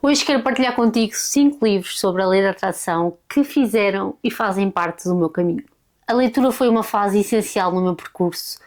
Hoje quero partilhar contigo 5 livros sobre a lei da atração que fizeram e fazem parte do meu caminho. A leitura foi uma fase essencial no meu percurso,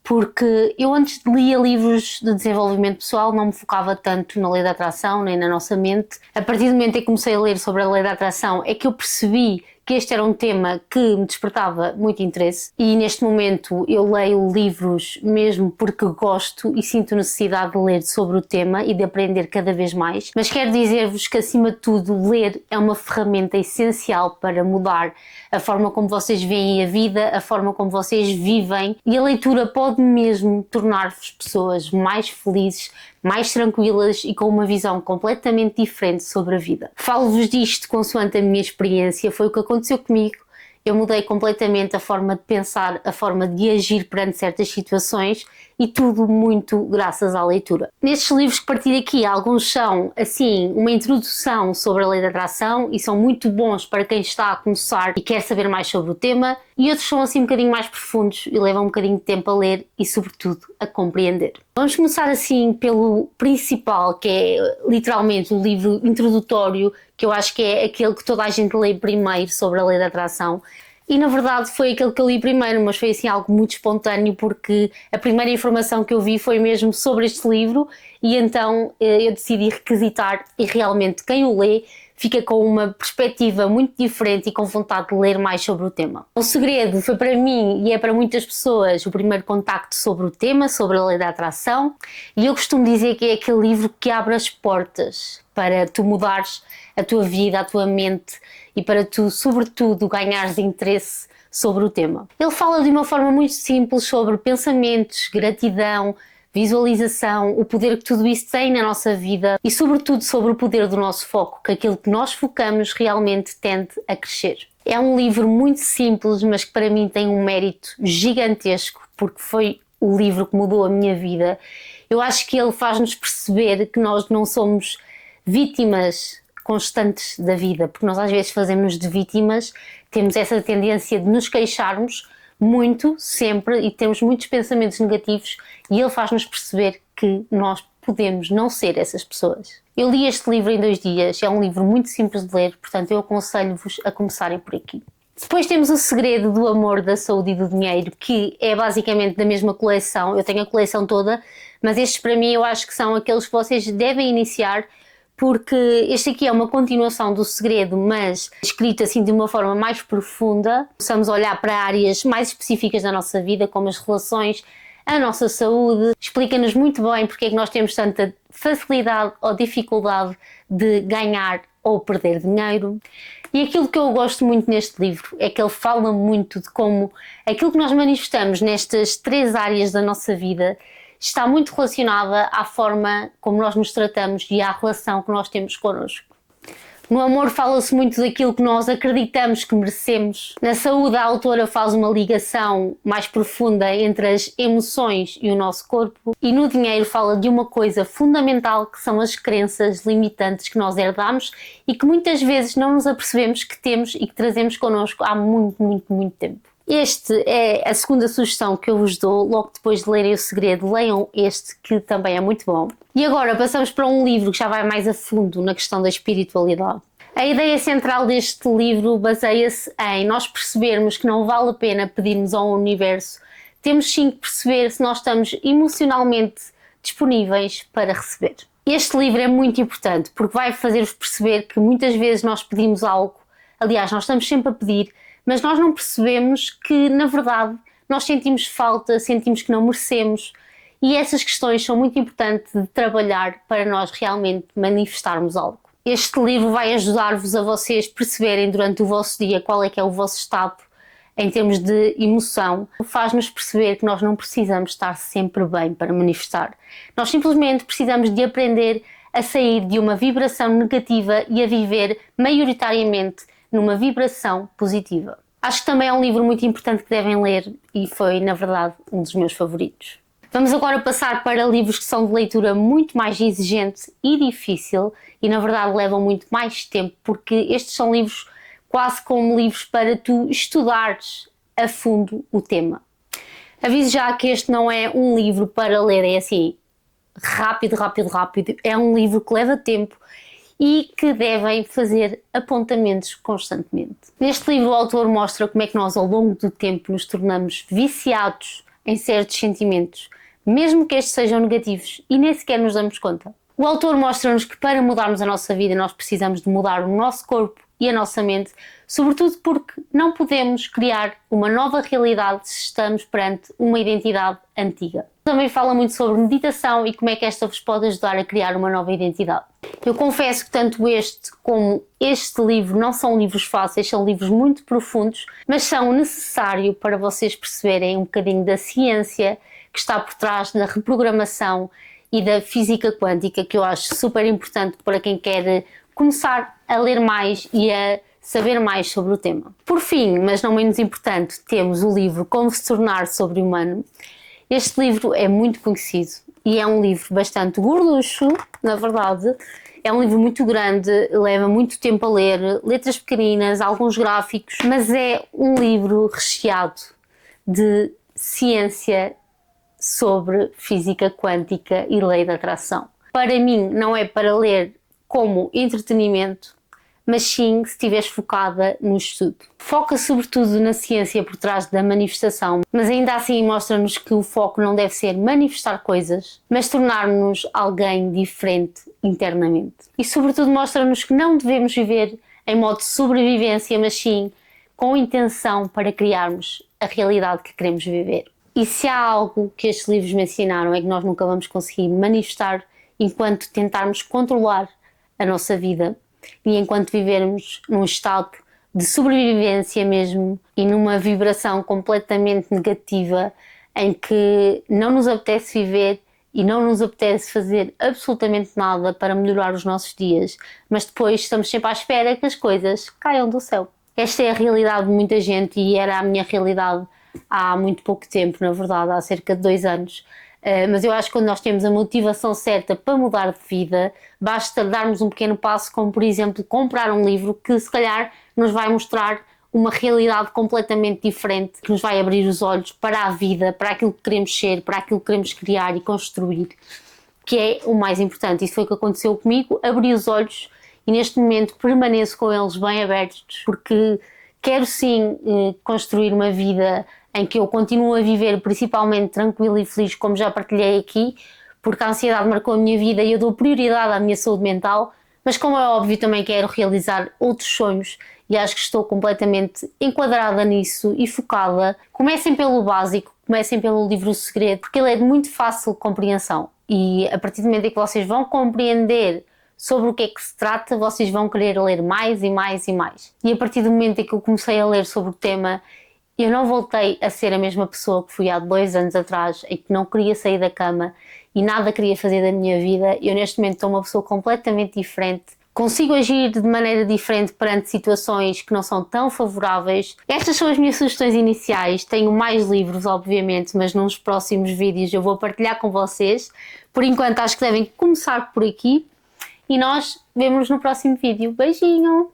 porque eu antes lia livros de desenvolvimento pessoal, não me focava tanto na lei da atração nem na nossa mente. A partir do momento em que comecei a ler sobre a lei da atração é que eu percebi que este era um tema que me despertava muito interesse e neste momento eu leio livros mesmo porque gosto e sinto necessidade de ler sobre o tema e de aprender cada vez mais, mas quero dizer-vos que acima de tudo ler é uma ferramenta essencial para mudar a forma como vocês veem a vida, a forma como vocês vivem, e a leitura pode mesmo tornar-vos pessoas mais felizes, mais tranquilas e com uma visão completamente diferente sobre a vida. Falo-vos disto consoante a minha experiência, foi o que aconteceu comigo. Eu mudei completamente a forma de pensar, a forma de agir perante certas situações e tudo muito graças à leitura. Nestes livros que partilho aqui, alguns são, assim, uma introdução sobre a lei da atração e são muito bons para quem está a começar e quer saber mais sobre o tema, e outros são assim um bocadinho mais profundos e levam um bocadinho de tempo a ler e sobretudo a compreender. Vamos começar assim pelo principal, que é literalmente o livro introdutório, que eu acho que é aquele que toda a gente lê primeiro sobre a lei da atração. E na verdade foi aquele que eu li primeiro, mas foi assim algo muito espontâneo, porque a primeira informação que eu vi foi mesmo sobre este livro e então eu decidi requisitar, e realmente quem o lê fica com uma perspectiva muito diferente e com vontade de ler mais sobre o tema. O Segredo foi para mim e é para muitas pessoas o primeiro contacto sobre o tema, sobre a lei da atração, e eu costumo dizer que é aquele livro que abre as portas para tu mudares a tua vida, a tua mente e para tu, sobretudo, ganhares interesse sobre o tema. Ele fala de uma forma muito simples sobre pensamentos, gratidão, visualização, o poder que tudo isso tem na nossa vida e, sobretudo, sobre o poder do nosso foco, que aquilo que nós focamos realmente tende a crescer. É um livro muito simples, mas que para mim tem um mérito gigantesco, porque foi o livro que mudou a minha vida. Eu acho que ele faz-nos perceber que nós não somos vítimas constantes da vida, porque nós às vezes fazemos de vítimas, temos essa tendência de nos queixarmos muito, sempre, e temos muitos pensamentos negativos, e ele faz-nos perceber que nós podemos não ser essas pessoas. Eu li este livro em 2 dias, é um livro muito simples de ler, portanto eu aconselho-vos a começarem por aqui. Depois temos O Segredo do Amor, da Saúde e do Dinheiro, que é basicamente da mesma coleção. Eu tenho a coleção toda, mas estes para mim eu acho que são aqueles que vocês devem iniciar, porque este aqui é uma continuação do Segredo, mas escrito assim de uma forma mais profunda. Possamos olhar para áreas mais específicas da nossa vida, como as relações, a nossa saúde. Explica-nos muito bem porque é que nós temos tanta facilidade ou dificuldade de ganhar ou perder dinheiro. E aquilo que eu gosto muito neste livro é que ele fala muito de como aquilo que nós manifestamos nestas 3 áreas da nossa vida está muito relacionada à forma como nós nos tratamos e à relação que nós temos connosco. No amor fala-se muito daquilo que nós acreditamos que merecemos. Na saúde, a autora faz uma ligação mais profunda entre as emoções e o nosso corpo. E no dinheiro fala de uma coisa fundamental, que são as crenças limitantes que nós herdamos e que muitas vezes não nos apercebemos que temos e que trazemos connosco há muito tempo. Este é a segunda sugestão que eu vos dou, logo depois de lerem O Segredo, leiam este, que também é muito bom. E agora passamos para um livro que já vai mais a fundo na questão da espiritualidade. A ideia central deste livro baseia-se em nós percebermos que não vale a pena pedirmos ao universo, temos sim que perceber se nós estamos emocionalmente disponíveis para receber. Este livro é muito importante porque vai fazer-vos perceber que muitas vezes nós pedimos algo, aliás, nós estamos sempre a pedir, mas nós não percebemos que, na verdade, nós sentimos falta, sentimos que não merecemos, e essas questões são muito importantes de trabalhar para nós realmente manifestarmos algo. Este livro vai ajudar-vos a vocês perceberem durante o vosso dia qual é que é o vosso estado em termos de emoção. Faz-nos perceber que nós não precisamos estar sempre bem para manifestar. Nós simplesmente precisamos de aprender a sair de uma vibração negativa e a viver maioritariamente numa vibração positiva. Acho que também é um livro muito importante que devem ler e foi, na verdade, um dos meus favoritos. Vamos agora passar para livros que são de leitura muito mais exigente e difícil e, na verdade, levam muito mais tempo, porque estes são livros quase como livros para tu estudares a fundo o tema. Aviso já que este não é um livro para ler, é assim, rápido. É um livro que leva tempo e que devem fazer apontamentos constantemente. Neste livro o autor mostra como é que nós ao longo do tempo nos tornamos viciados em certos sentimentos, mesmo que estes sejam negativos e nem sequer nos damos conta. O autor mostra-nos que para mudarmos a nossa vida nós precisamos de mudar o nosso corpo e a nossa mente, sobretudo porque não podemos criar uma nova realidade se estamos perante uma identidade antiga. Também fala muito sobre meditação e como é que esta vos pode ajudar a criar uma nova identidade. Eu confesso que tanto este como este livro não são livros fáceis, são livros muito profundos, mas são necessários para vocês perceberem um bocadinho da ciência que está por trás da reprogramação e da física quântica, que eu acho super importante para quem quer começar a ler mais e a saber mais sobre o tema. Por fim, mas não menos importante, temos o livro Como se tornar sobre-humano. Este livro é muito conhecido e é um livro bastante gorducho, na verdade. É um livro muito grande, leva muito tempo a ler, letras pequeninas, alguns gráficos, mas é um livro recheado de ciência sobre física quântica e lei da atração. Para mim, não é para ler como entretenimento, mas sim se estiveres focada no estudo. Foca sobretudo na ciência por trás da manifestação, mas ainda assim mostra-nos que o foco não deve ser manifestar coisas, mas tornar-nos alguém diferente internamente. E sobretudo mostra-nos que não devemos viver em modo de sobrevivência, mas sim com intenção para criarmos a realidade que queremos viver. E se há algo que estes livros me ensinaram é que nós nunca vamos conseguir manifestar enquanto tentarmos controlar a nossa vida e enquanto vivermos num estado de sobrevivência mesmo e numa vibração completamente negativa em que não nos apetece viver e não nos apetece fazer absolutamente nada para melhorar os nossos dias, mas depois estamos sempre à espera que as coisas caiam do céu. Esta é a realidade de muita gente e era a minha realidade há muito pouco tempo, na verdade, há cerca de 2 anos. Mas eu acho que quando nós temos a motivação certa para mudar de vida, basta darmos um pequeno passo, como por exemplo comprar um livro que se calhar nos vai mostrar uma realidade completamente diferente, que nos vai abrir os olhos para a vida, para aquilo que queremos ser, para aquilo que queremos criar e construir, que é o mais importante. Isso foi o que aconteceu comigo, abri os olhos e neste momento permaneço com eles bem abertos, porque quero sim construir uma vida em que eu continuo a viver principalmente tranquila e feliz, como já partilhei aqui, porque a ansiedade marcou a minha vida e eu dou prioridade à minha saúde mental, mas como é óbvio também quero realizar outros sonhos e acho que estou completamente enquadrada nisso e focada. Comecem pelo básico, comecem pelo livro O Segredo, porque ele é de muito fácil compreensão e a partir do momento em que vocês vão compreender sobre o que é que se trata, vocês vão querer ler mais e mais e mais. E a partir do momento em que eu comecei a ler sobre o tema, eu não voltei a ser a mesma pessoa que fui há 2 anos atrás, em que não queria sair da cama e nada queria fazer da minha vida. Eu neste momento sou uma pessoa completamente diferente. Consigo agir de maneira diferente perante situações que não são tão favoráveis. Estas são as minhas sugestões iniciais. Tenho mais livros, obviamente, mas nos próximos vídeos eu vou partilhar com vocês. Por enquanto acho que devem começar por aqui e nós vemos no próximo vídeo. Beijinho!